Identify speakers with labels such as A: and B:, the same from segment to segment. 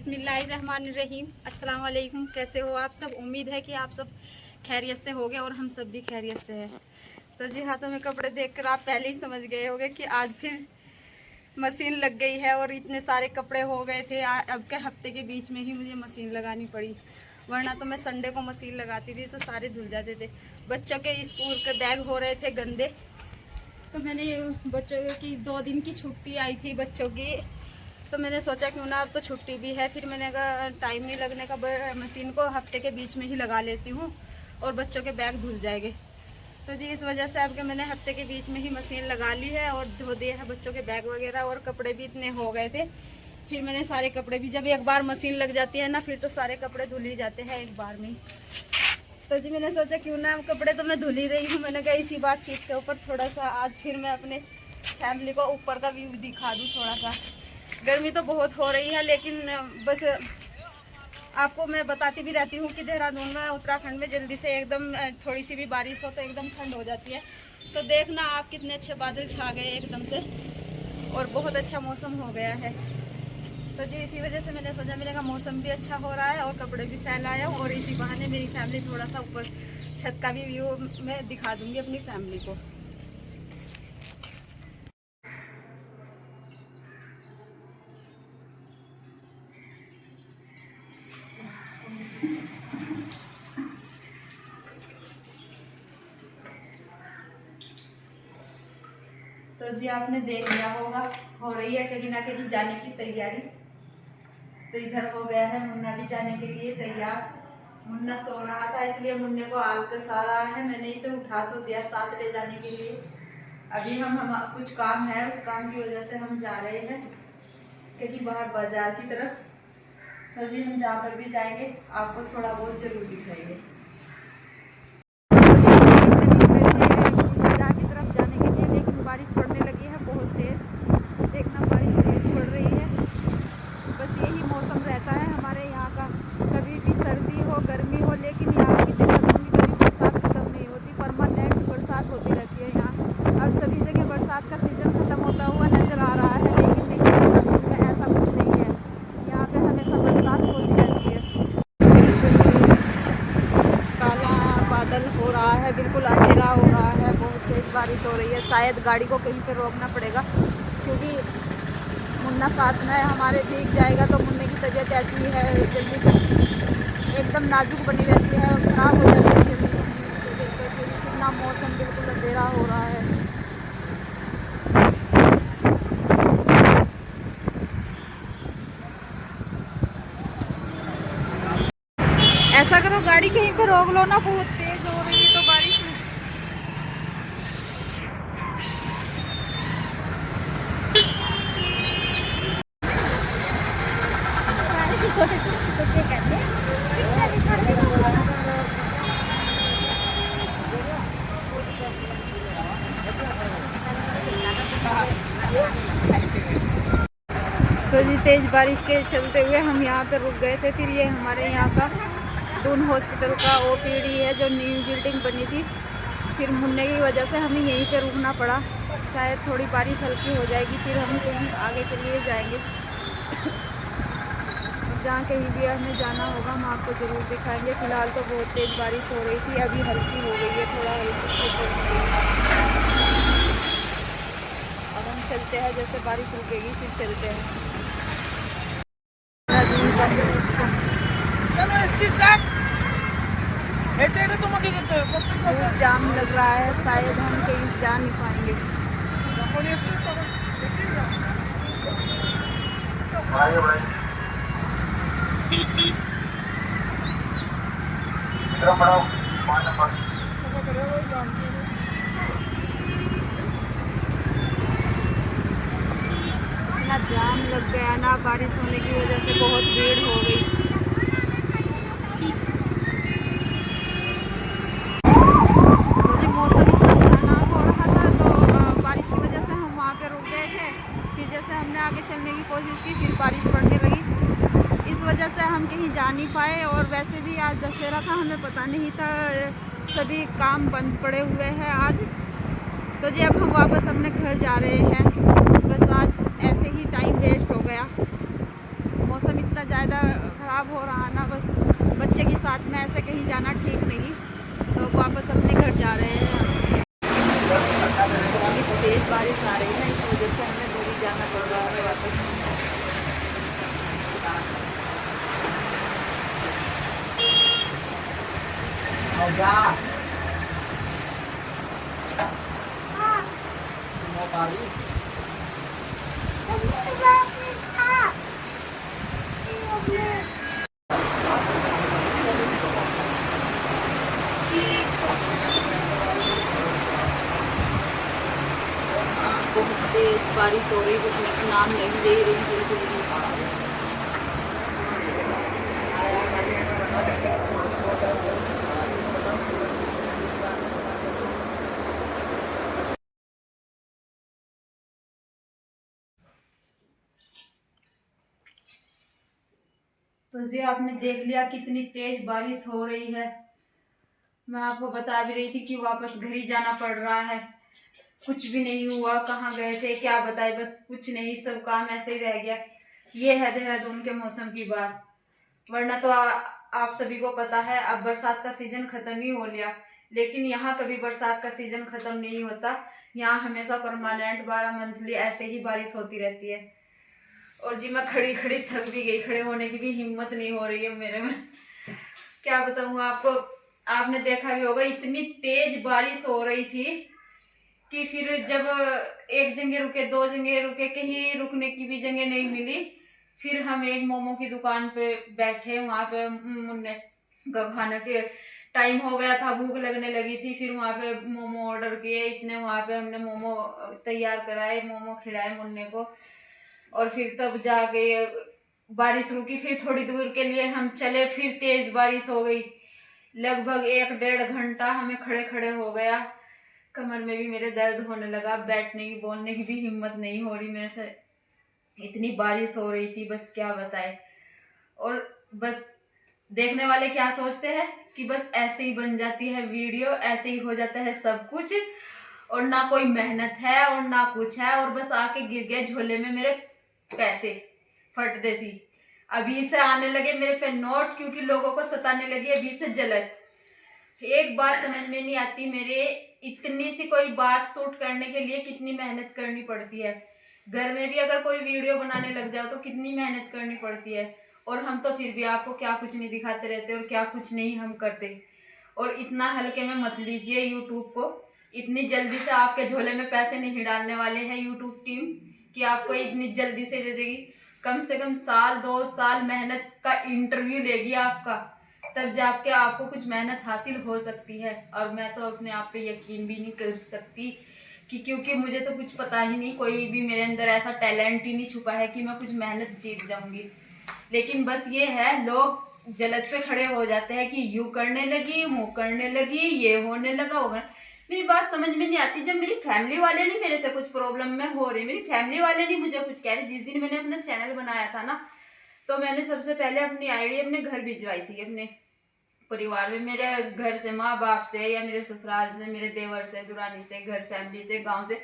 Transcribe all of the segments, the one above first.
A: बिस्मिल्लाहिर्रहमानिर्रहीम। अस्सलाम वालेकुम। कैसे हो आप सब? उम्मीद है कि आप सब खैरियत से होगे और हम सब भी खैरियत से हैं। तो जी हाथों में कपड़े देखकर आप पहले ही समझ गए होंगे कि आज फिर मशीन लग गई है और इतने सारे कपड़े हो गए थे। अब के हफ्ते के बीच में ही मुझे मशीन लगानी पड़ी, वरना तो मैं संडे को मशीन लगाती थी तो सारे धुल जाते थे। बच्चों के स्कूल के बैग हो रहे थे गंदे, तो मैंने बच्चों की 2 दिन की छुट्टी आई थी बच्चों की, तो मैंने सोचा क्यों ना, अब तो छुट्टी भी है, फिर मैंने कहा टाइम नहीं लगने का, मशीन को हफ्ते के बीच में ही लगा लेती हूँ और बच्चों के बैग धुल जाएंगे। तो जी इस वजह से अब के मैंने हफ्ते के बीच में ही मशीन लगा ली है और धो दिया है बच्चों के बैग वगैरह। और कपड़े भी इतने हो गए थे, फिर मैंने सारे कपड़े भी, जब एक बार मशीन लग जाती है ना फिर तो सारे कपड़े धुल ही जाते हैं एक बार में। तो जी मैंने सोचा क्यों ना, कपड़े तो मैं धुल ही रही हूँ, मैंने कहा इसी बातचीत के ऊपर थोड़ा सा आज फिर मैं अपने फैमिली को ऊपर का व्यू दिखा दूँ थोड़ा सा। गर्मी तो बहुत हो रही है, लेकिन बस आपको मैं बताती भी रहती हूँ कि देहरादून में, उत्तराखंड में जल्दी से एकदम थोड़ी सी भी बारिश हो तो एकदम ठंड हो जाती है। तो देखना आप कितने अच्छे बादल छा गए एकदम से और बहुत अच्छा मौसम हो गया है। तो जी इसी वजह से मैंने सोचा, मैंने कहा मौसम भी अच्छा हो रहा है और कपड़े भी फैलाया हूँ और इसी बहाने मेरी फैमिली थोड़ा सा ऊपर छत का भी व्यू मैं दिखा दूँगी अपनी फैमिली को। तो जी आपने देख लिया होगा, हो रही है कहीं ना कहीं जाने की तैयारी। तो इधर हो गया है मुन्ना भी जाने के लिए तैयार। मुन्ना सो रहा था इसलिए मुन्ने को आलकस आ रहा है, मैंने इसे उठा तो दिया साथ ले जाने के लिए। अभी हम कुछ काम है, उस काम की वजह से हम जा रहे हैं कहीं बाहर बाजार की तरफ। तो जी हम जहाँ पर भी जाएंगे आपको थोड़ा बहुत जरूर दिखाएंगे। बारिश पड़ने लगी है बहुत तेज, देखना बारिश तेज पड़ रही है। बस यही मौसम रहता है हमारे यहाँ का, कभी भी सर्दी हो गर्मी हो, लेकिन यहाँ की देहरादून में कभी बरसात खत्म नहीं होती, परमानेंट बरसात होती रहती है यहाँ। अब सभी जगह बरसात का सीजन खत्म होता हुआ नजर आ रहा है, लेकिन देखिए देहरादून में ऐसा कुछ नहीं है, यहाँ पे हमेशा बरसात होती रहती है। काला बादल हो रहा है, बिल्कुल अंधेरा हो रहा है, बहुत तेज बारिश हो रही है। शायद गाड़ी को कहीं पे रोकना पड़ेगा क्योंकि मुन्ना साथ में हमारे भीग जाएगा। तो मुन्ने की तबीयत ऐसी है, जल्दी से एकदम नाजुक बनी रहती है, ख़राब हो जाती है जल्दी से मुन्ने की तबीयत। कैसे कितना मौसम बिल्कुल अंधेरा हो रहा है। ऐसा करो गाड़ी कहीं पे रोक लो ना, बहुत तेज हो रही है तो बारिश में। तो जी तेज बारिश के चलते हुए हम यहाँ पे रुक गए थे। फिर ये हमारे यहाँ का दून हॉस्पिटल का OPD है जो न्यू बिल्डिंग बनी थी, फिर मुन्ने की वजह से हमें यहीं पे रुकना पड़ा। शायद थोड़ी बारिश हल्की हो जाएगी फिर हम कहीं आगे के लिए जाएंगे। जहाँ कहीं भी हमें जाना होगा हम आपको ज़रूर दिखाएंगे। फिलहाल तो बहुत तेज़ बारिश हो रही थी, अभी हल्की हो गई है, थोड़ा हल्की। अब हम चलते हैं, जैसे बारिश रुकेगी फिर चलते हैं। बहुत जाम लग रहा है, शायद हम कहीं जा नहीं पाएंगे। इतना जाम लग गया ना, बारिश होने की वजह से बहुत भीड़ हो गई। तो जी मौसम इतना खतरनाक हो रहा था तो बारिश की वजह से हम वहाँ पे रुक गए थे। फिर जैसे हमने आगे चलने की कोशिश की फिर बारिश पड़ने लगी, इस वजह से हम कहीं जा नहीं पाए। और वैसे भी आज दशहरा था, हमें पता नहीं था, सभी काम बंद पड़े हुए हैं आज। तो जी अब हम वापस अपने घर जा रहे हैं। बस आज ऐसे ही टाइम वेस्ट हो गया। मौसम इतना ज़्यादा ख़राब हो रहा ना, बस बच्चे के साथ में ऐसे कहीं जाना ठीक नहीं। तो वापस अपने घर जा रहे हैं। अभी तेज़ बारिश आ रही है, इस वजह से हमें दूरी जाना पड़ रहा है वापस। बहुत तेज बारिश हो रही, रुकने का नाम नहीं ले रही बिल्कुल भी। तो जी आपने देख लिया कितनी तेज बारिश हो रही है। मैं आपको बता भी रही थी कि वापस घर ही जाना पड़ रहा है। कुछ भी नहीं हुआ, कहाँ गए थे क्या बताए, बस कुछ नहीं, सब काम ऐसे ही रह गया। ये है देहरादून के मौसम की बात। वरना तो आप सभी को पता है अब बरसात का सीजन खत्म ही हो लिया, लेकिन यहाँ कभी बरसात का सीजन खत्म नहीं होता। यहाँ हमेशा परमानेंट 12 मंथली ऐसे ही बारिश होती रहती है। और जी मैं खड़ी खड़ी थक भी गई, खड़े होने की भी हिम्मत नहीं हो रही है मेरे में। क्या बताऊँ आपको, आपने देखा भी होगा इतनी तेज बारिश हो रही थी कि फिर जब एक जगह रुके, दो जगह रुके, कहीं रुकने की भी जगह नहीं मिली। फिर हम एक मोमो की दुकान पे बैठे, वहां पे मुन्ने खाने के टाइम हो गया था, भूख लगने लगी थी। फिर वहां पे मोमो ऑर्डर किए, इतने वहां पे हमने मोमो तैयार कराए, मोमो खिलाए मुन्ने को। और फिर तब जाके बारिश रुकी, फिर थोड़ी दूर के लिए हम चले, फिर तेज बारिश हो गई। लगभग 1-1.5 घंटा हमें खड़े खड़े हो गया। कमर में भी मेरे दर्द होने लगा, बैठने की बोलने की भी हिम्मत नहीं हो रही मेरे से, इतनी बारिश हो रही थी, बस क्या बताए। और बस देखने वाले क्या सोचते हैं कि बस ऐसे ही बन जाती है वीडियो, ऐसे ही हो जाता है सब कुछ, और ना कोई मेहनत है और ना कुछ है, और बस आके गिर गए झोले में मेरे पैसे फट देसी। अभी से आने लगे मेरे पे नोट, क्योंकि लोगों को सताने लगी अभी से जलत। एक बात समझ में नहीं आती मेरे, इतनी सी कोई बात शूट करने के लिए कितनी मेहनत करनी पड़ती है। घर में भी अगर कोई वीडियो बनाने लग जाओ तो कितनी मेहनत करनी पड़ती है, और हम तो फिर भी आपको क्या कुछ नहीं दिखाते रहते और क्या कुछ नहीं हम करते। और इतना हल्के में मत लीजिए यूट्यूब को, इतनी जल्दी से आपके झोले में पैसे नहीं डालने वाले हैं यूट्यूब टीम कि आपको इतनी जल्दी से दे देगी। कम से कम 1-2 साल मेहनत का इंटरव्यू लेगी आपका, तब जाके आपको कुछ मेहनत हासिल हो सकती है। और मैं तो अपने आप पे यकीन भी नहीं कर सकती कि, क्योंकि मुझे तो कुछ पता ही नहीं, कोई भी मेरे अंदर ऐसा टैलेंट ही नहीं छुपा है कि मैं कुछ मेहनत जीत जाऊंगी। लेकिन बस ये है, लोग जलत पे खड़े हो जाते हैं कि यूं करने लगी, वो करने लगी, ये होने लगा, होगा। मेरी बात समझ में नहीं आती, जब मेरी फैमिली वाले नहीं मेरे से कुछ प्रॉब्लम में हो रही, मेरी फैमिली वाले नहीं मुझे कुछ कह रहे। जिस दिन मैंने अपना चैनल बनाया था ना, तो मैंने सबसे पहले अपनी आईडी अपने घर भिजवाई थी, अपने परिवार में, मेरे घर से, माँ बाप से, या मेरे ससुराल से, मेरे देवर से, दुरानी से, घर फैमिली से, गांव से,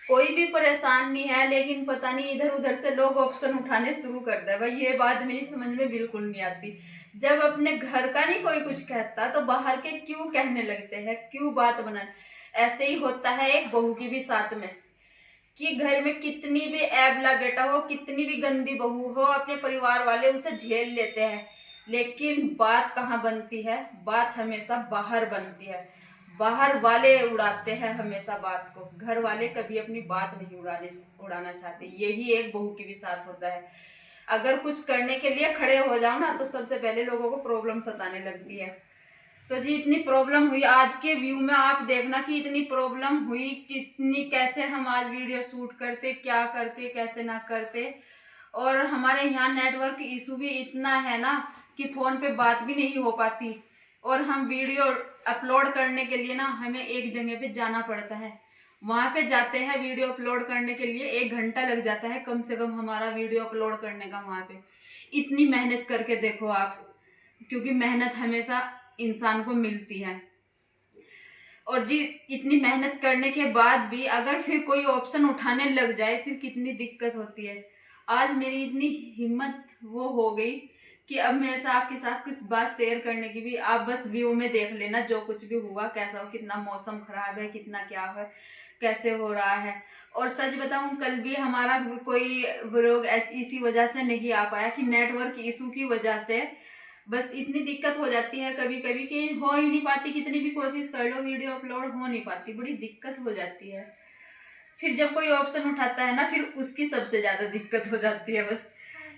A: कोई भी परेशान नहीं है। लेकिन पता नहीं इधर उधर से लोग ऑप्शन उठाने शुरू कर दे भाई, ये बात मेरी समझ में बिल्कुल नहीं आती। जब अपने घर का नहीं कोई कुछ कहता तो बाहर के क्यों कहने लगते हैं, क्यों बात बना। ऐसे ही होता है एक बहू की भी साथ में, कि घर में कितनी भी ऐबला बेटा हो, कितनी भी गंदी बहू हो, अपने परिवार वाले उसे झेल लेते हैं। लेकिन बात कहाँ बनती है, बात हमेशा बाहर बनती है। बाहर वाले उड़ाते हैं हमेशा बात को, घर वाले कभी अपनी बात नहीं उड़ाना चाहते। यही एक बहू के भी साथ होता है। अगर कुछ करने के लिए खड़े हो जाओ ना, तो सबसे पहले लोगों को प्रॉब्लम सताने लगती है। तो जी इतनी प्रॉब्लम हुई आज के व्यू में, आप देखना कि इतनी प्रॉब्लम हुई, कितनी, कैसे हम आज वीडियो शूट करते, क्या करते, कैसे ना करते। और हमारे यहाँ नेटवर्क इशू भी इतना है ना कि फोन पे बात भी नहीं हो पाती, और हम वीडियो अपलोड करने के लिए ना हमें एक जगह पे जाना पड़ता है। वहां पे जाते हैं वीडियो अपलोड करने के लिए, 1 घंटा लग जाता है कम से कम हमारा वीडियो अपलोड करने का वहां पे। इतनी मेहनत करके देखो आप, क्योंकि मेहनत हमेशा इंसान को मिलती है। और जी इतनी मेहनत करने के बाद भी अगर फिर कोई ऑप्शन उठाने लग जाए, फिर कितनी दिक्कत होती है। आज मेरी इतनी हिम्मत वो हो गई कि अब मेरे से आपके साथ कुछ बात शेयर करने की भी, आप बस व्यू में देख लेना जो कुछ भी हुआ, कैसा हो, कितना मौसम खराब है, कितना क्या है, कैसे हो रहा है। और सच बताऊं, कल भी हमारा कोई व्लॉग इसी वजह से नहीं आ पाया कि नेटवर्क इशू की वजह से। बस इतनी दिक्कत हो जाती है कभी कभी कि हो ही नहीं पाती, कितनी भी कोशिश कर लो वीडियो अपलोड हो नहीं पाती, बड़ी दिक्कत हो जाती है। फिर जब कोई ऑप्शन उठाता है ना, फिर उसकी सबसे ज्यादा दिक्कत हो जाती है बस।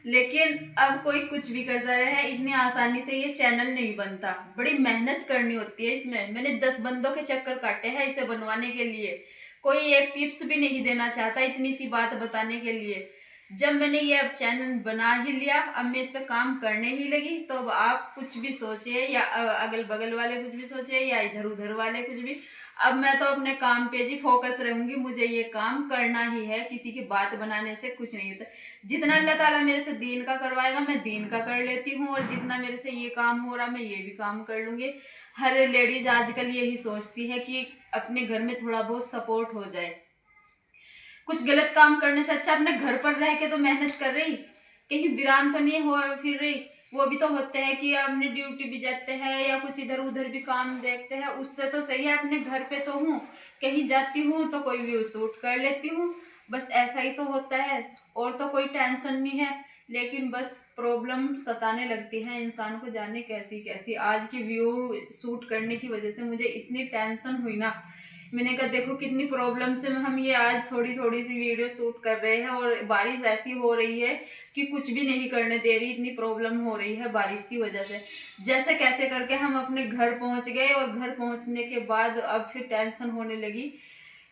A: लेकिन अब कोई कुछ भी करता रहे, इतनी आसानी से ये चैनल नहीं बनता, बड़ी मेहनत करनी होती है इसमें। मैंने 10 बंदों के चक्कर काटे हैं इसे बनवाने के लिए, कोई एक टिप्स भी नहीं देना चाहता इतनी सी बात बताने के लिए। जब मैंने ये अब चैनल बना ही लिया, अब मैं इस पे काम करने ही लगी, तो अब आप कुछ भी सोचे या अगल बगल वाले कुछ भी सोचे या इधर उधर वाले कुछ भी, अब मैं तो अपने काम पे जी फोकस रहूंगी। मुझे ये काम करना ही है, किसी की बात बनाने से कुछ नहीं होता। जितना अल्लाह ताला मेरे से दीन का करवाएगा मैं दीन का कर लेती हूँ, और जितना मेरे से ये काम हो रहा मैं ये भी काम कर लूंगी। हर लेडीज आजकल यही सोचती है कि अपने घर में थोड़ा बहुत सपोर्ट हो जाए। कुछ गलत काम करने से अच्छा अपने घर पर रह के तो मेहनत कर रही, कहीं वीरान तो नहीं हो फिर रही। वो भी तो होते हैं कि अपनी ड्यूटी भी जाते हैं या कुछ इधर उधर भी काम देखते हैं, उससे तो सही है अपने घर पे तो हूँ, कहीं जाती हूँ तो कोई व्यू शूट कर लेती हूँ। बस ऐसा ही तो होता है, और तो कोई टेंशन नहीं है। लेकिन बस प्रॉब्लम सताने लगती है इंसान को, जाने कैसी कैसी। आज की व्यू शूट करने की वजह से मुझे इतनी टेंशन हुई ना, मैंने कहा देखो कितनी प्रॉब्लम से हम ये आज थोड़ी थोड़ी सी वीडियो शूट कर रहे हैं, और बारिश ऐसी हो रही है कि कुछ भी नहीं करने दे रही, इतनी प्रॉब्लम हो रही है बारिश की वजह से। जैसे कैसे करके हम अपने घर पहुंच गए, और घर पहुंचने के बाद अब फिर टेंशन होने लगी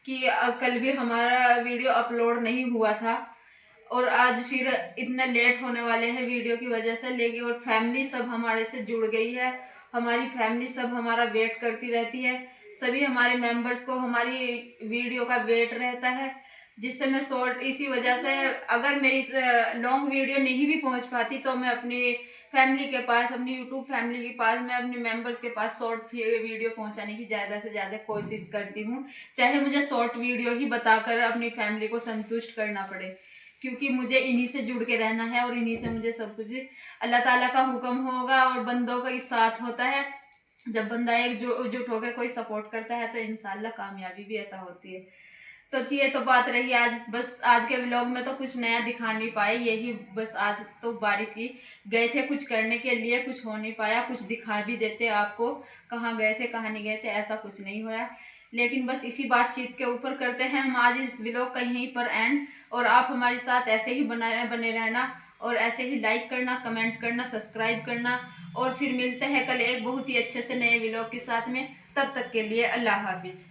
A: कि कल भी हमारा वीडियो अपलोड नहीं हुआ था, और आज फिर इतना लेट होने वाले हैं वीडियो की वजह से। लेकिन और फैमिली सब हमारे से जुड़ गई है, हमारी फैमिली सब हमारा वेट करती रहती है, सभी हमारे मेंबर्स को हमारी वीडियो का वेट रहता है। जिससे मैं शॉर्ट, इसी वजह से अगर मेरी लॉन्ग वीडियो नहीं भी पहुंच पाती तो मैं अपनी फैमिली के पास, अपनी यूट्यूब फैमिली के पास, मैं अपने मेंबर्स के पास शॉर्ट वीडियो पहुंचाने की ज़्यादा से ज़्यादा कोशिश करती हूँ, चाहे मुझे शॉर्ट वीडियो ही बताकर अपनी फैमिली को संतुष्ट करना पड़े। क्योंकि मुझे इन्हीं से जुड़ के रहना है, और इन्हीं से मुझे सब कुछ, अल्लाह ताला का हुक्म होगा और बंदों का साथ होता है। जब बंदा एकजुट होकर कोई सपोर्ट करता है तो इंशाल्लाह कामयाबी भी अता होती है। तो जी ये तो बात रही आज, बस आज के व्लॉग में तो कुछ नया दिखा नहीं पाए, यही बस आज तो बारिश ही गए थे कुछ करने के लिए, कुछ हो नहीं पाया। कुछ दिखा भी देते आपको, कहाँ गए थे कहाँ नहीं गए थे, ऐसा कुछ नहीं हुआ। लेकिन बस इसी बातचीत के ऊपर करते हैं हम आज इस व्लॉग का यहीं पर एंड। और आप हमारे साथ ऐसे ही बने रहना, और ऐसे ही लाइक करना, कमेंट करना, सब्सक्राइब करना। और फिर मिलते हैं कल एक बहुत ही अच्छे से नए व्लॉग के साथ में। तब तक के लिए अल्लाह हाफिज।